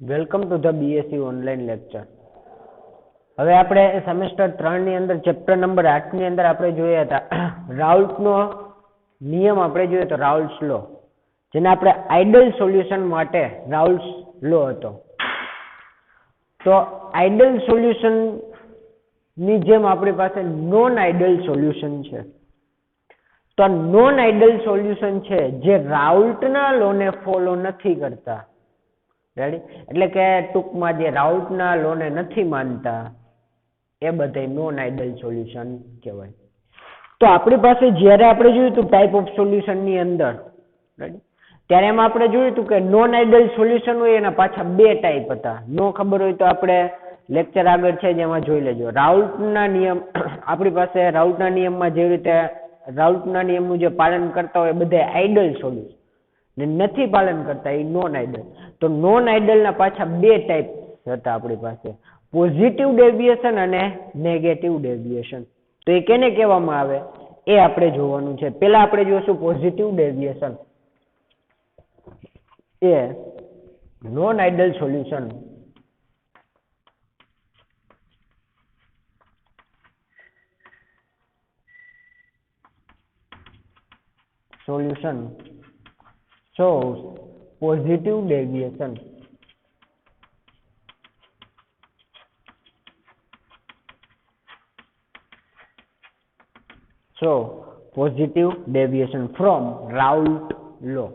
Welcome to the BSc online lecture. હવે આપણે semester 3 ની અંદર ચેપ્ટર નંબર 8 ની અંદર આપણે જોયા હતા રાઉલ્ટનો નિયમ. આપણે જોયો તો રાઉલ્ટ્સ લો, જેને આપણે આઇડલ સોલ્યુશન માટે રાઉલ્ટ્સ લો હતો. તો આઇડલ સોલ્યુશન ની જેમ આપણી પાસે નોન આઇડલ સોલ્યુશન છે. તો નોન આઇડલ સોલ્યુશન છે જે રાઉલ્ટના લોને ફોલો નથી કરતા. રેડી? એટલે કે ટૂંકમાં જે રાઉલ્ટના લોને નથી માનતા એ બધા નોન આઇડલ સોલ્યુશન કહેવાય. તો આપણી પાસે જ્યારે આપણે જોયું હતું ટાઈપ ઓફ સોલ્યુશનની અંદર, રેડી, ત્યારે એમાં આપણે જોયું હતું કે નોન આઇડલ સોલ્યુશન હોય એના પાછા બે ટાઈપ હતા. નો ખબર હોય તો આપણે લેક્ચર આગળ છે જેમાં જોઈ લેજો. રાઉલ્ટના નિયમ, આપણી પાસે રાઉલ્ટના નિયમમાં જેવી રીતે રાઉલ્ટના નિયમનું જે પાલન કરતા હોય બધા આઇડલ સોલ્યુશન ને નથી પાલન કરતા એ નોન આઇડલ. તો નોન આઇડલના પાછા બે ટાઈપ હતા આપણી પાસે, પોઝિટિવ ડેવિએશન અને નેગેટિવ ડેવિએશન. તો એ કેને કહેવામાં આવે એ આપણે જોવાનું છે. પહેલા આપણે જોઈશું positive deviation. A non ideal solution shows positive deviation. So positive deviation from Raoult law.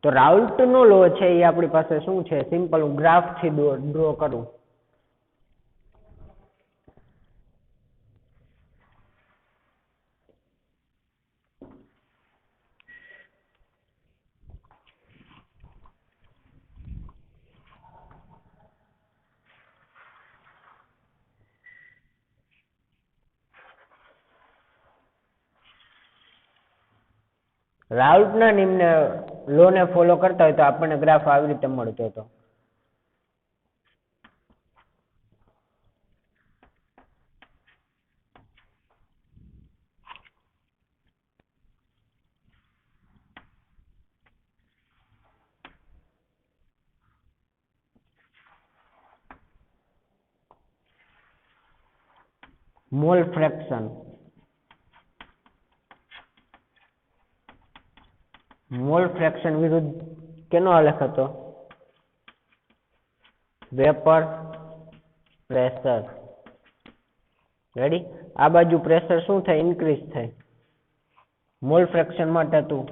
તો રાઉલ્ટ નો લો છે એ આપણી પાસે શું છે? સિમ્પલ હું ગ્રાફ થી ડ્રો કરું. રાઉલ્ટના નિયમને લોને ફોલો કરતા હોય તો આપણને ગ્રાફ આવી રીતે મળતો હતો. મોલ ફ્રેક્શન, મોલ ફ્રેક્શન વિરુદ્ધ કેનો આલેખ હતો? Vapour pressure. રેડી? આ બાજુ પ્રેશર શું થાય? ઇન્ક્રીઝ થાય. મોલ ફ્રેક્શન માટે હતું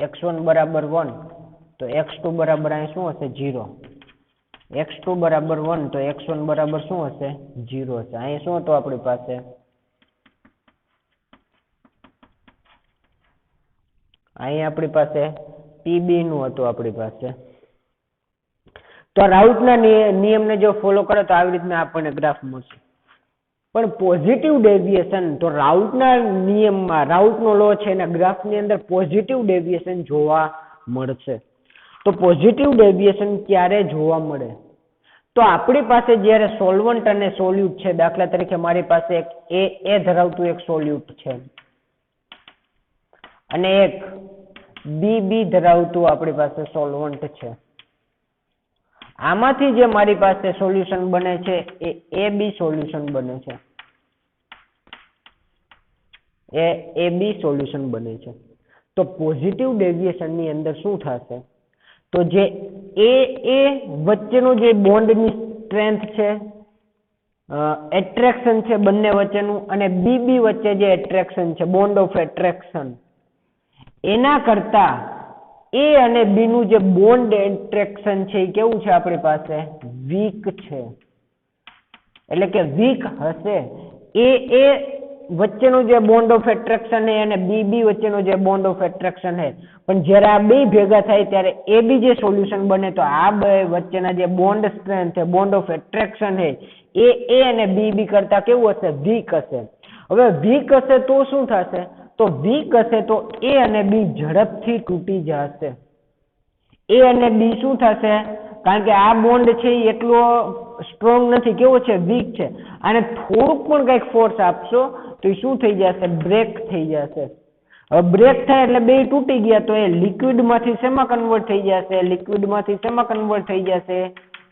x1 બરાબર 1 તો x2 બરાબર અહીં શું હશે? 0. x2 બરાબર 1 તો x1 બરાબર શું હશે? 0 હશે. અહીં શું હતું આપણી પાસે? અહીં આપણી પાસે PB નું હતું આપણી પાસે. તો રાઉલ્ટના નિયમને જો ફોલો કરે તો આવી રીતના આપણને ગ્રાફ મળશે. પણ પોઝિટિવ ડેવિએશન, તો રાઉલ્ટના નિયમમાં રાઉલ્ટનો લો છે એના ગ્રાફની અંદર પોઝિટિવ ડેવિએશન જોવા મળશે. તો પોઝિટિવ ડેવિએશન ક્યારે જોવા મળે? તો આપણી પાસે જ્યારે સોલ્વન્ટ અને સોલ્યુટ છે, દાખલા તરીકે મારી પાસે એક એ ધરાવતું એક સોલ્યુટ છે અને એક બી ધરાવતું આપણી પાસે સોલ્વન્ટ છે. આમાંથી જે મારી પાસે સોલ્યુશન બને છે એ AB સોલ્યુશન બને છે. એ AB સોલ્યુશન બને છે. તો પોઝિટિવ ડેવિએશન ની અંદર શું થશે? તો જે એ વચ્ચેનું જે બોન્ડની સ્ટ્રેન્થ છે, એટ્રેક્શન છે બંને વચ્ચેનું, અને બીબી વચ્ચે જે એટ્રેક્શન છે, બોન્ડ ઓફ એટ્રેક્શન, એના કરતા એ અને બી નું જે બોન્ડ એટ્રેક્શન છે એ કેવું છે આપણી પાસે? વીક છે. એટલે કે વીક હશે. એ વચ્ચેનું જે બોન્ડ ઓફ એટ્રેક્શન છે અને બી વચ્ચેનો જે બોન્ડ ઓફ એટ્રેક્શન છે, પણ જ્યારે આ બે ભેગા થાય ત્યારે એ બી જે સોલ્યુશન બને તો આ બે વચ્ચેના જે બોન્ડ સ્ટ્રેન્થ છે, બોન્ડ ઓફ એટ્રેક્શન છે, એ અને બી કરતા કેવું હશે? વીક હશે. હવે વીક હશે તો શું થશે? તો વીક હશે તો એ અને બી ઝડપથી તૂટી જશે. એ અને બી શું થશે? કારણ કે આ બોન્ડ છે એ એટલો સ્ટ્રોંગ નથી, કેવો છે? વીક છે. અને થોડુંક પણ કંઈક ફોર્સ આપશો તો એ શું થઈ જશે? બ્રેક થઈ જશે. હવે બ્રેક થાય એટલે બે તૂટી ગયા તો એ લિક્વિડમાંથી શેમાં કન્વર્ટ થઈ જશે? લિક્વિડમાંથી શેમાં કન્વર્ટ થઈ જશે?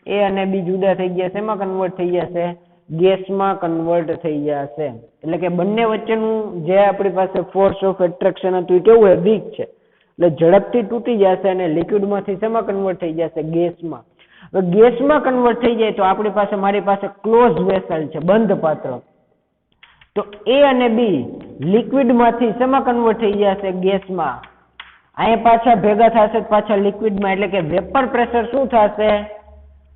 એ અને બી જુદા થઈ ગયા છે, એમાં કન્વર્ટ થઈ જશે ગેસમાં કન્વર્ટ થઈ જશે. એટલે કે બંને વચ્ચેનું જે આપણી પાસે ફોર્સ ઓફ એટ્રેક્શન હતું એ કેવું હોય? વીક છે. એટલે ઝડપથી તૂટી જશે અને લિક્વિડમાંથી શેમાં કન્વર્ટ થઈ જશે? ગેસમાં. હવે ગેસમાં કન્વર્ટ થઈ જાય તો આપણી પાસે મારી પાસે ક્લોઝ વેસલ છે, બંધ પાત્ર. તો એ અને બી લિક્વિડમાંથી શેમાં કન્વર્ટ થઈ જશે? ગેસમાં. અહીંયા પાછા ભેગા થશે પાછા લિક્વિડમાં. એટલે કે વેપર પ્રેશર શું થશે?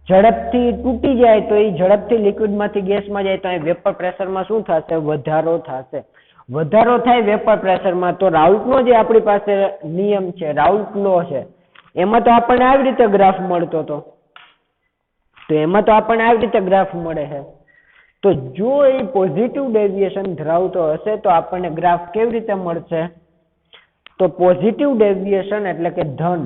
ઝડપથી તૂટી જાય તો એ ઝડપથી લિક્વિડમાંથી ગેસમાં જાય તો અહીં વેપર પ્રેશરમાં શું થશે? વધારો થશે. વધારો થાય વેપર પ્રેશરમાં તો રાઉલ્ટનો જે આપણી પાસે નિયમ છે, રાઉલ્ટ લો છે, એમાં તો આપણને આવી રીતે ગ્રાફ મળતો હતો. તો એમાં તો આપણને આવી રીતે ગ્રાફ મળે છે. તો જો એ પોઝિટિવ ડેવિએશન ધરાવતો હશે તો આપણને ગ્રાફ કેવી રીતે મળશે? તો પોઝિટિવ ડેવિએશન એટલે કે ધન.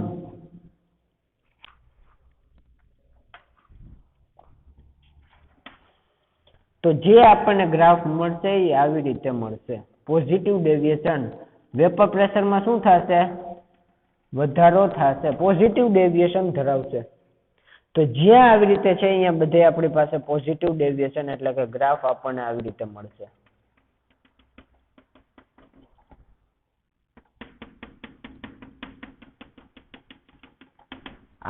તો જે આપણને ગ્રાફ મળશે એ આવી રીતે મળશે. પોઝિટિવ ડેવિએશન વેપર પ્રેશરમાં શું થશે? વધારો થશે. પોઝિટિવ ડેવિએશન ધરાવશે. તો જ્યાં આવી રીતે છે અહીંયા બધે આપણી પાસે પોઝિટિવ ડેવિએશન એટલે કે ગ્રાફ આપણને આવી રીતે મળશે.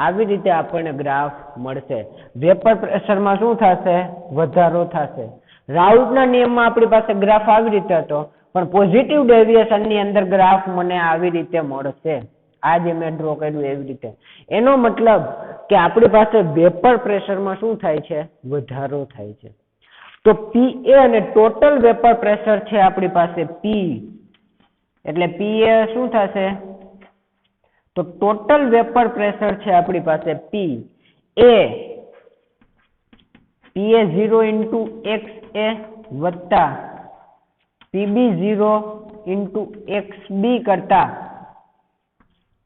આવી રીતે આપણને ગ્રાફ મળશે. વેપર પ્રેશરમાં શું થશે? વધારો થશે. રાઉલ્ટના નિયમમાં આપણી પાસે ગ્રાફ આવી રીતે હતો, પણ પોઝિટિવ ડેવિએશનની અંદર ગ્રાફ મને આવી રીતે મળશે. આ જે મેં ડ્રો કર્યું એવી રીતે. એનો મતલબ કે આપણી પાસે વેપર પ્રેશરમાં શું થાય છે? વધારો થાય છે. તો પી એ અને ટોટલ વેપર પ્રેશર છે આપણી પાસે પી. એટલે પી એ શું થશે? તો ટોટલ વેપર પ્રેશર છે આપણી પાસે પી એ PA0 ઇન્ટુ XA વત્તા PB0 ઇન્ટુ XB કરતા,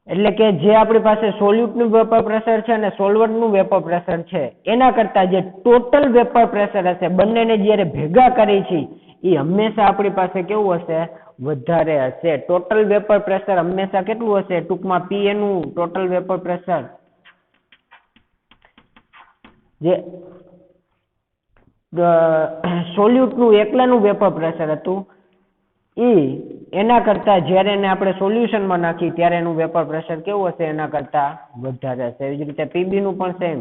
એટલે કે જે આપણી પાસે સોલ્યુટનું વેપર પ્રેશર છે અને સોલ્વન્ટનું વેપર પ્રેશર છે એના કરતા જે ટોટલ વેપર પ્રેશર હશે બંનેને જ્યારે ભેગા કરી છે એ હંમેશા આપણી પાસે કેવું હશે? વધારે હશે. ટોટલ વેપર પ્રેશર હંમેશા કેટલું હશે? ટૂંકમાં પી નું ટોટલ વેપર પ્રેશર જે સોલ્યુટનું એકલાનું વેપર પ્રેશર હતું એના કરતા જ્યારે એને આપણે સોલ્યુશનમાં નાખી ત્યારે એનું વેપર પ્રેશર કેવું હશે? એના કરતા વધારે હશે. એવી જ રીતે પીબી નું પણ સેમ,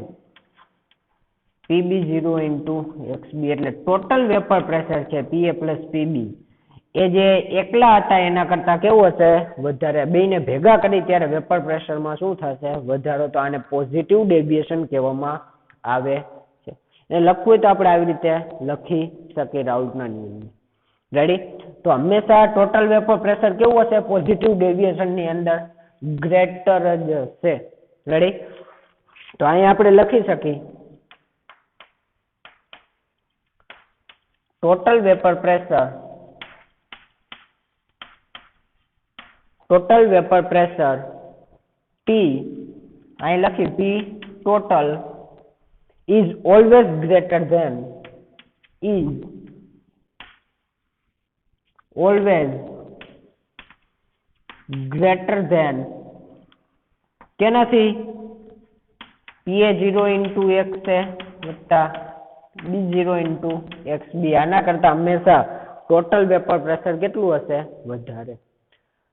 PB0 ઇન્ટુ XB. એટલે ટોટલ વેપર પ્રેશર છે PA પ્લસ PB એ જે એકલા હતા એના કરતા કેવું હશે? વધારે. બેયને ભેગા કરી ત્યારે વેપર પ્રેશરમાં શું થશે? વધારો. તો આને પોઝિટિવ ડેવિએશન કહેવામાં આવે છે. એને લખવું હોય તો આપણે આવી રીતે લખી શકીએ રાઉલ્ટના નિયમને. રેડી? તો હંમેશા ટોટલ વેપર પ્રેશર કેવું હશે? પોઝિટિવ ડેવિએશનની અંદર ગ્રેટર જ હશે. રેડી? તો અહીંયા આપણે લખી શકીએ total vapour pressure, total vapour pressure P, અહીં લખી P total is always greater than, is always greater than કેનાથી? PA0 into XA વત્તા B0 ઇન્ટુ XB. આના કરતા હંમેશા ટોટલ વેપર પ્રેશર કેટલું હશે? વધારે.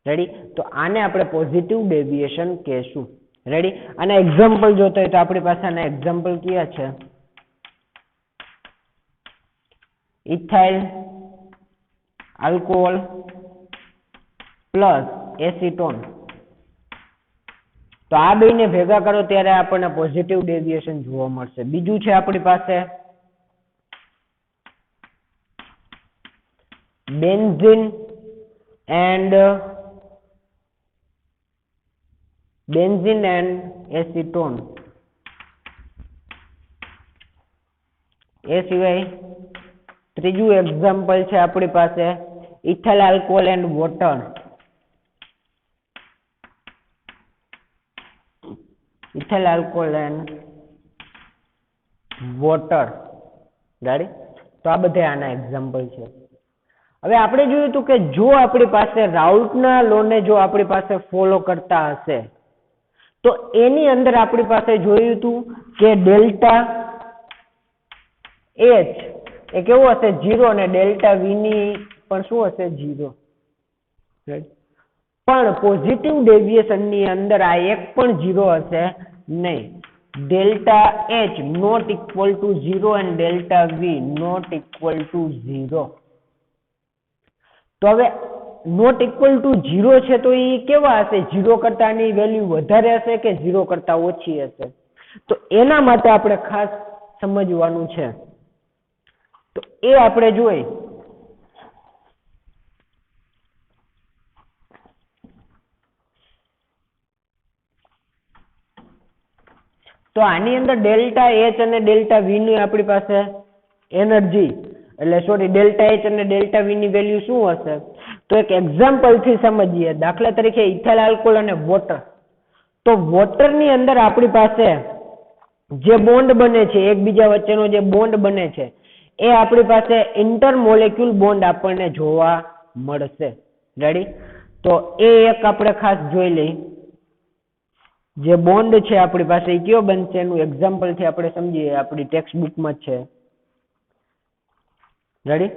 રેડી? તો આને આપણે પોઝિટિવ ડેવિએશન કહેશું. રેડી? આના એક્ઝામ્પલ જોતો હોય તો આપણી પાસે આના એક્ઝામ્પલ કયા છે? Ethyl alcohol plus acetone. તો આ બેને ભેગા કરો ત્યારે આપણને પોઝિટિવ ડેવિએશન જોવા મળશે. બીજું છે આપણી પાસે બેન્ઝીન એન્ડ એસીટોન. એ સિવાય ત્રીજું એક્ઝામ્પલ છે આપણી પાસે ethyl alcohol and water. Ethyl alcohol and water. Ready? તો આ બધા આના એક્ઝામ્પલ છે. હવે આપણે જોયું હતું કે જો આપણી પાસે રાઉલ્ટના લોને જો આપણી પાસે ફોલો કરતા હશે તો એની અંદર આપણી પાસે જોયું હતું કે ડેલ્ટા એચ એ કેવો હશે 0 અને ડેલ્ટા વી ની પણ શું હશે 0. પણ પોઝિટિવ ડેવિએશન ની અંદર આ એક પણ 0 હશે નહીં. Delta H not equal to 0 and delta V not equal to 0. તો હવે નોટ ઇક્વલ ટુ 0 છે તો એ કેવા હશે? 0 કરતાની વેલ્યુ વધારે હશે કે 0 કરતા ઓછી હશે? તો એના માટે આપણે ખાસ સમજવાનું છે. તો એ આપણે જોઈ. તો આની અંદર ડેલ્ટા એચ અને ડેલ્ટા વી ની આપણી પાસે એનર્જી એટલે સોરી ડેલ્ટા એચ અને ડેલ્ટા વી ની વેલ્યુ શું હશે? તો એક એક્ઝામ્પલ થી સમજીએ. દાખલા તરીકે ઇથાઇલ આલ્કોહોલ અને વોટર. તો વોટર ની અંદર આપણી પાસે જે બોન્ડ બને છે, એકબીજા વચ્ચેનો જે બોન્ડ બને છે, એ આપણી પાસે ઇન્ટરમોલેક્યુલ બોન્ડ આપણને જોવા મળશે. રેડી? તો એ એક આપણે ખાસ જોઈ લઈ. જે બોન્ડ છે આપણી પાસે એ કયો બનશે એનું એક્ઝામ્પલ થી આપણે સમજીએ. આપણી ટેક્સ્ટ બુકમાં જ છે. રેડી?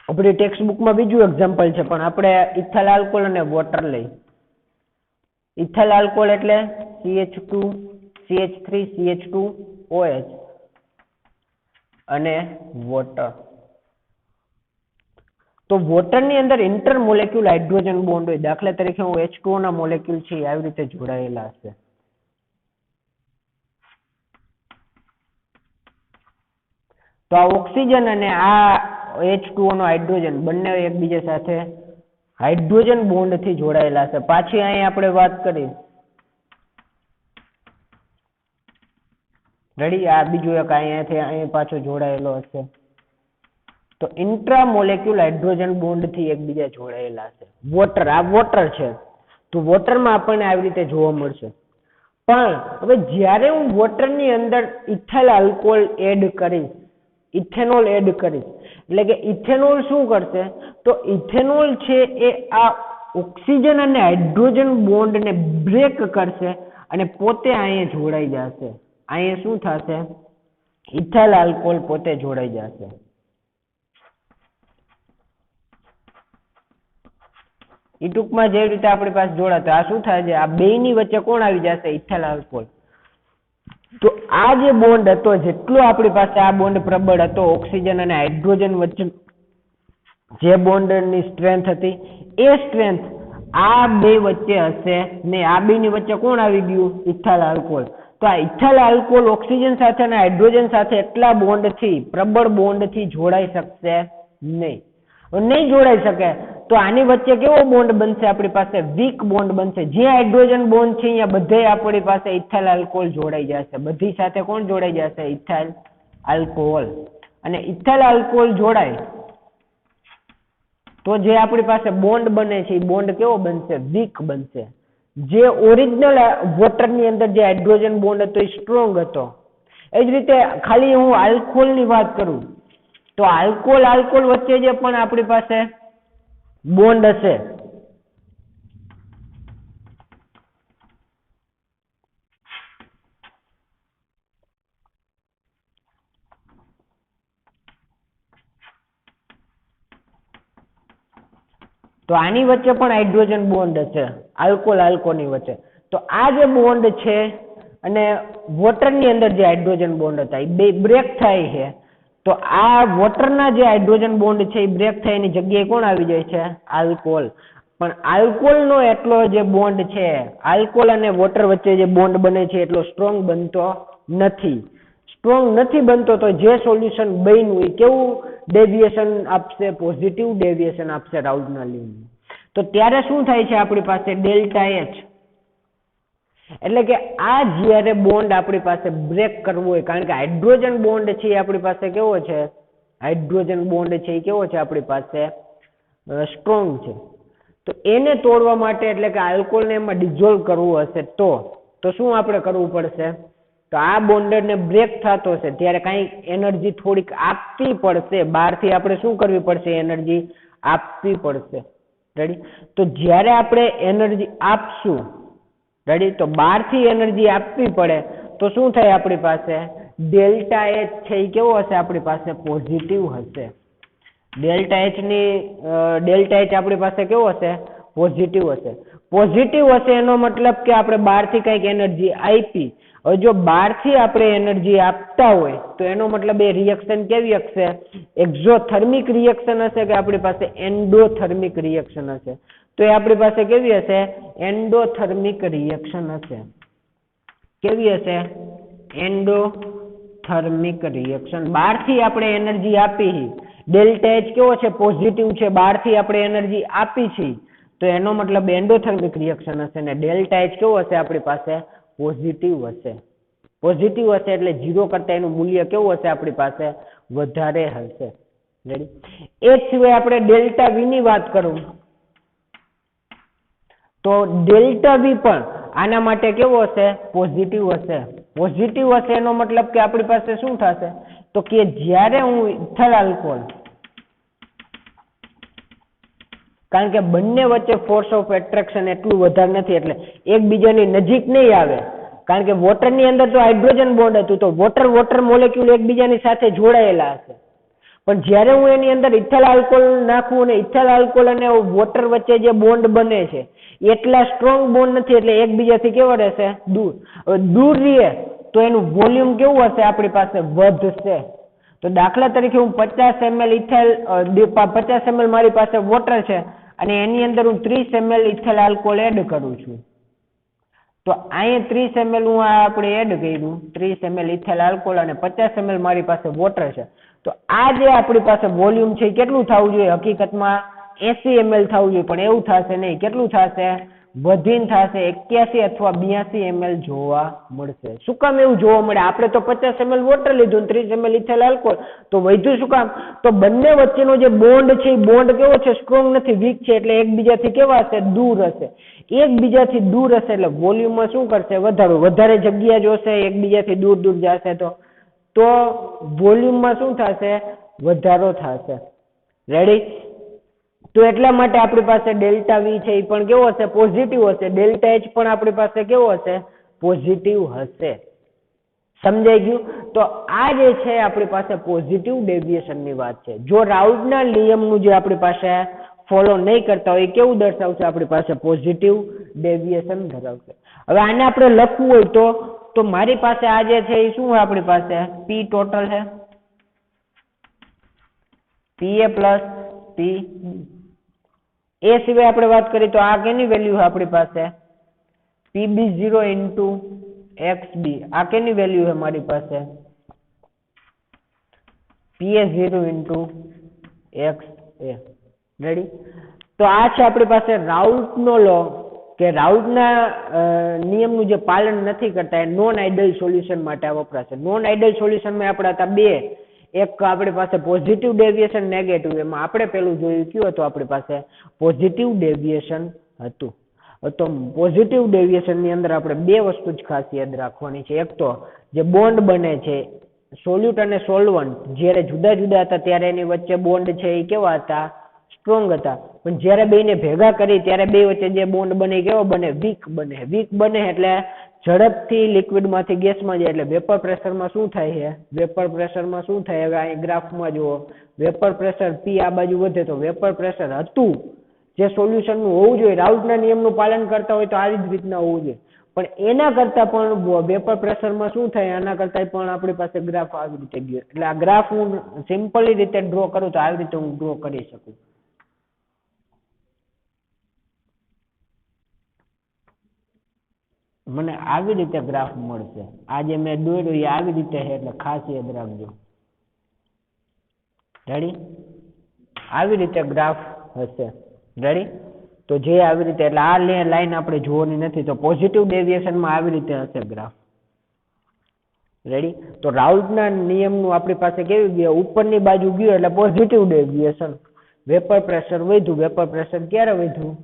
આપણી ટેક્સ્ટ બુકમાં બીજું એક્ઝામ્પલ છે, પણ આપણે ઇથાઇલ આલ્કોહોલ અને વોટર લઈ. ઇથાઇલ આલ્કોહોલ એટલે CH2 CH3 CH2OH અને વોટર. તો વોટર ની અંદર ઇન્ટરમોલેક્યુલ હાઇડ્રોજન બોન્ડ હોય. દાખલા તરીકે હું H2O ના મોલેક્યુલ છે આવી રીતે જોડાયેલા હશે. તો આ ઓક્સિજન અને આ H2O નો હાઇડ્રોજન બંને એકબીજા સાથે હાઇડ્રોજન બોન્ડ થી જોડાયેલા છે. પાછી અહીં આપણે વાત કરી. રેડી? આ બીજું એક અહીંયાથી અહીં પાછો જોડાયેલો હશે. તો ઇન્ટ્રામોલેક્યુલ હાઇડ્રોજન બોન્ડ થી એકબીજા જોડાયેલા છે. વોટર, આ વોટર છે. તો વોટરમાં આપણને આવી રીતે જોવા મળશે. પણ હવે જ્યારે હું વોટર ની અંદર ઇથાઇલ આલ્કોહોલ એડ કરીશ, ઇથેનોલ એડ કરીશ, એટલે કે ઇથેનોલ શું કરશે? તો ઇથેનોલ છે એ આ ઓક્સિજન અને હાઇડ્રોજન બોન્ડ ને બ્રેક કરશે અને પોતે અહીંયા જોડાઈ જશે. અહીંયા શું થશે? ઇથાઇલ આલ્કોહોલ પોતે જોડાઈ જશે. એ ટૂંકમાં જે રીતે આપણી પાસે જોડાતો આ શું થાય છે? આ બેયની વચ્ચે કોણ આવી જશે? Ethyl alcohol. તો આ જે બોન્ડ હતો, જેટલો આપણી પાસે આ બોન્ડ પ્રબળ હતો, ઓક્સિજન અને હાઇડ્રોજન વચ્ચે જે બોન્ડની સ્ટ્રેન્થ હતી, એ સ્ટ્રેન્થ આ બે વચ્ચે હશે ને. આ બેની વચ્ચે કોણ આવી ગયું? Ethyl alcohol. તો આ ઇથાઇલ આલ્કોહોલ ઓક્સિજન સાથે અને હાઇડ્રોજન સાથે એટલા બોન્ડથી, પ્રબળ બોન્ડથી જોડાઈ શકશે નહીં. નહીં જોડાઈ શકે તો આની વચ્ચે કેવો બોન્ડ બનશે? આપણી પાસે વીક બોન્ડ બનશે. જે હાઇડ્રોજન બોન્ડ છે અહીંયા બધે આપણી પાસે ઇથાઇલ આલ્કોહોલ જોડાઈ જશે. બધી સાથે કોણ જોડાઈ જશે? Ethyl alcohol. અને ઇથાઇલ આલ્કોહોલ જોડાય તો જે આપણી પાસે બોન્ડ બને છે એ બોન્ડ કેવો બનશે? વીક બનશે. જે ઓરિજિનલ વોટર ની અંદર જે હાઇડ્રોજન બોન્ડ હતો એ સ્ટ્રોંગ હતો. એ જ રીતે ખાલી હું આલ્કોહોલ ની વાત કરું તો આલ્કોહોલ વચ્ચે જે પણ આપણી પાસે બોન્ડ હશે, તો આની વચ્ચે પણ હાઇડ્રોજન બોન્ડ હશે આલ્કોહોલની વચ્ચે. તો આ જે બોન્ડ છે અને વોટર ની અંદર જે હાઇડ્રોજન બોન્ડ હતા એ બે બ્રેક થાય છે. તો આ વોટરના જે હાઇડ્રોજન બોન્ડ છે એ બ્રેક થાય એની જગ્યાએ કોણ આવી જાય છે? આલ્કોહોલ. પણ આલ્કોહોલનો એટલો જે બોન્ડ છે, આલ્કોહોલ અને વોટર વચ્ચે જે બોન્ડ બને છે એટલો સ્ટ્રોંગ બનતો નથી. સ્ટ્રોંગ નથી બનતો તો જે સોલ્યુશન બન્યું એ કેવું ડેવિએશન આપશે? પોઝિટિવ ડેવિએશન આપશે રાઉલ્ટના લિંબનું. તો ત્યારે શું થાય છે? આપણી પાસે ડેલ્ટા એચ, એટલે કે આ જ્યારે બોન્ડ આપણી પાસે બ્રેક કરવો હોય, કારણ કે હાઇડ્રોજન બોન્ડ છે એ આપણી પાસે કેવો છે? હાઇડ્રોજન બોન્ડ છે એ કેવો છે? આપણી પાસે સ્ટ્રોંગ છે. તો એને તોડવા માટે, એટલે કે આલ્કોહોલને એમાં ડિઝોલ્વ કરવું હશે તો શું આપણે કરવું પડશે? તો આ બોન્ડને બ્રેક થતો હશે ત્યારે કંઈક એનર્જી થોડીક આપવી પડશે. બહારથી આપણે શું કરવી પડશે? એનર્જી આપવી પડશે. રેડી? તો જ્યારે આપણે એનર્જી આપશું, રેડી, તો બહારથી એનર્જી આપવી પડે તો શું થાય આપણી પાસે ડેલ્ટા એચ છે એ કેવો હશે આપણી પાસે પોઝિટિવ હશે ડેલ્ટા એચ આપણી પાસે કેવો હશે પોઝિટિવ હશે એનો મતલબ કે આપણે બહારથી કંઈક એનર્જી આપી હવે જો બહારથી આપણે એનર્જી આપતા હોય તો એનો મતલબ એ રિએક્શન કેવી હશે એક્ઝોથર્મિક રિએક્શન હશે કે આપણી પાસે એન્ડોથર્મિક રિએક્શન હશે તો એ આપણી પાસે કેવી હશે એન્ડોથર્મિક રિએક્શન હશે કેવી હશે એન્ડોથર્મિક રિએક્શન બહારથી આપણે એનર્જી આપી ડેલ્ટા એચ કેવો છે પોઝિટિવ છે બહારથી આપણે એનર્જી આપી છે તો એનો મતલબ એન્ડોથર્મિક રિએક્શન હશે ને ડેલ્ટા એચ કેવો હશે આપણી પાસે પોઝિટિવ હશે એટલે 0 કરતા એનું મૂલ્ય કેવું હશે આપણી પાસે વધારે હશે રેડી એ જ સિવાય આપણે ડેલ્ટા વી ની વાત કરું તો ડેલ્ટા વી પણ આના માટે કેવો હશે પોઝિટિવ હશે એનો મતલબ કે આપણી પાસે શું થશે તો કે જ્યારે હું ઇથાઇલ આલ્કોહોલ કારણ કે બંને વચ્ચે ફોર્સ ઓફ એટ્રેક્શન એટલું વધારે નથી એટલે એકબીજાની નજીક નહીં આવે કારણ કે વોટરની અંદર તો હાઇડ્રોજન બોન્ડ હતું તો વોટર મોલેક્યુલ એકબીજાની સાથે જોડાયેલા હશે પણ જ્યારે હું એની અંદર ઇથાઇલ આલ્કોહોલ નાખું અને ઇથાઇલ આલ્કોહોલ અને વોટર વચ્ચે જે બોન્ડ બને છે એટલા સ્ટ્રોંગ બોન્ડ નથી એટલે એકબીજાથી કેવો રહેશે દૂર રહે તો એનું વોલ્યુમ કેવું હશે આપણી પાસે વધશે તો દાખલા તરીકે હું 50 ml ઇથાઇલ 50 ml મારી પાસે વોટર છે અને એની અંદર હું 30 ml ઇથાઇલ આલ્કોહોલ એડ કરું છું તો અહીંયા 30 ml હું આપણે એડ કર્યું 30 ml ઇથાઇલ આલ્કોહોલ અને 50 ml મારી પાસે વોટર છે તો આ જે આપણી પાસે વોલ્યુમ છે કેટલું થવું જોઈએ હકીકતમાં 80 ml થવું જોઈએ પણ એવું થશે નહીં કેટલું થશે વધીને થશે 81 અથવા 82 ml જોવા મળશે શું કામ એવું જોવા મળે આપણે તો 50 ml વોટર લીધું 30 ml ઇથાઇલ આલ્કોહોલ તો વધ્યું શું કામ તો બંને વચ્ચેનો જે બોન્ડ છે એ બોન્ડ કેવો છે સ્ટ્રોંગ નથી વીક છે એટલે એકબીજાથી કેવા હશે દૂર હશે એટલે વોલ્યુમમાં શું કરશે વધારે જગ્યા જોશે એકબીજાથી દૂર જશે તો વોલ્યુમમાં શું થશે વધારો થશે રેડી તો એટલા માટે આપણી પાસે ડેલ્ટા વી છે એ પણ કેવો હશે પોઝિટિવ હશે ડેલ્ટા એચ પણ આપણી પાસે કેવો હશે પોઝિટિવ હશે સમજાઈ ગયું તો આ જે છે આપણી પાસે પોઝિટિવ ડેવિએશનની વાત છે જો રાઉલ્ટના નિયમનું જે આપણી પાસે ફોલો નહીં કરતા હોય કેવું દર્શાવશે આપણી પાસે પોઝિટિવ ડેવિએશન ધરાવશે હવે આને આપણે લખવું હોય તો મારી પાસે આ જે છે એ શું હોય આપણી પાસે પી ટોટલ છે પીએ પ્લસ પી એ સિવાય આપણે વાત કરીએ તો આ કેની વેલ્યુ છે આપણી પાસે PB0 ઇન્ટુ XB આ કેની વેલ્યુ છે મારી પાસે PA0 ઇન્ટુ XA રેડી તો આ છે આપણી પાસે રાઉલ્ટનો લો કે રાઉલ્ટના નિયમનું જે પાલન નથી કરતા એ નોન આઇડલ સોલ્યુશન માટે વપરાશે નોન આઇડલ સોલ્યુશનમાં આપણે હતા બે એક આપણી પાસે પોઝિટિવ ડેવિએશન નેગેટિવ એમાં આપણે પેલું જોયું કયું હતું આપણી પાસે પોઝિટિવ ડેવિએશન હતું તો પોઝિટિવ ડેવિએશનની અંદર આપણે બે વસ્તુ જ ખાસ યાદ રાખવાની છે એક તો જે બોન્ડ બને છે સોલ્યુટ અને સોલ્વન્ટ જ્યારે જુદા જુદા હતા ત્યારે એની વચ્ચે બોન્ડ છે એ કેવા હતા સ્ટ્રોંગ હતા પણ જ્યારે બેને ભેગા કરી ત્યારે બે વચ્ચે જે બોન્ડ બને કેવો બને વીક બને એટલે ઝડપથી લિક્વિડમાંથી ગેસમાં જાય એટલે વેપર પ્રેશરમાં શું થાય છે હવે અહીં ગ્રાફમાં જુઓ વેપર પ્રેશર પી આ બાજુ વધે તો વેપર પ્રેશર હતું જે સોલ્યુશનનું હોવું જોઈએ રાઉલ્ટના નિયમનું પાલન કરતા હોય તો આવી જ રીતના હોવું જોઈએ પણ એના કરતાં પણ વેપર પ્રેશરમાં શું થાય આના કરતાં પણ આપણી પાસે ગ્રાફ આવી રીતે ગયો એટલે આ ગ્રાફ હું સિમ્પલી રીતે ડ્રો કરું તો આવી રીતે હું ડ્રો કરી શકું મને આવી રીતે ગ્રાફ મળશે આ જે મેં દોર્યું એ આવી રીતે છે એટલે ખાસ યાદ રાખજો રેડી આવી રીતે ગ્રાફ હશે રેડી તો જે આવી રીતે એટલે આ લાઈન આપણે જોવાની નથી તો પોઝિટિવ ડેવિએશનમાં આવી રીતે હશે ગ્રાફ રેડી તો રાઉલ્ટના નિયમનું આપણી પાસે કેવી ગયું ઉપરની બાજુ ગયું એટલે પોઝિટિવ ડેવિએશન વેપર પ્રેશર વધ્યું વેપર પ્રેશર ક્યારે વધ્યું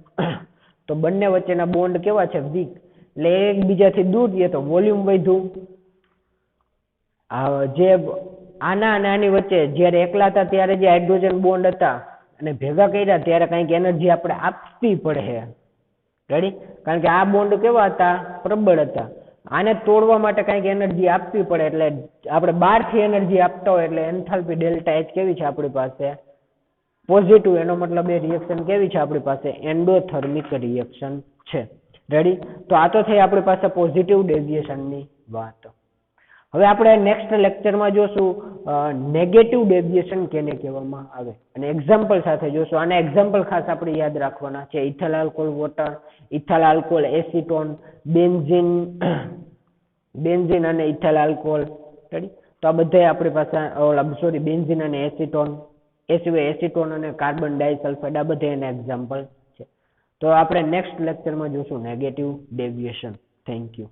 તો બંને વચ્ચેના બોન્ડ કેવા છે વીક એટલે એકબીજાથી દૂર જઈએ તો વોલ્યુમ વધ્યું જે આના અને આની વચ્ચે જ્યારે એકલા હતા ત્યારે જે હાઇડ્રોજન બોન્ડ હતા અને ભેગા કર્યા ત્યારે કંઈક એનર્જી આપણે આપવી પડે રેડી કારણ કે આ બોન્ડ કેવા હતા પ્રબળ હતા આને તોડવા માટે કંઈક એનર્જી આપવી પડે, એટલે આપણે બહારથી એનર્જી આપતા હોય એટલે એન્થાલ્પી ડેલ્ટા એચ કેવી છે આપણી પાસે? પોઝિટિવ. એનો મતલબ એ રિએક્શન કેવી છે આપણી પાસે? એન્ડોથર્મિક રિએક્શન છે. રેડી? તો આ તો થઈ આપણી પાસે પોઝિટિવ ડેવિએશનની વાત. હવે આપણે નેક્સ્ટ લેક્ચરમાં જોશું નેગેટિવ ડેવિએશન કેને કહેવામાં આવે, અને એક્ઝામ્પલ સાથે જોશું. આના એક્ઝામ્પલ ખાસ આપણે યાદ રાખવાના છે: ethyl alcohol water, ethyl alcohol acetone, benzene અને ઇથાઇલ આલ્કોહોલ. રેડી? તો આ બધા આપણી પાસે બેન્ઝીન અને એસીટોન, એ સિવાય એસીટોન અને કાર્બન ડાયસલ્ફાઇડ, આ બધા એના એક્ઝામ્પલ છે. તો આપણે નેક્સ્ટ લેક્ચરમાં જોશું નેગેટિવ ડેવિએશન. Thank you.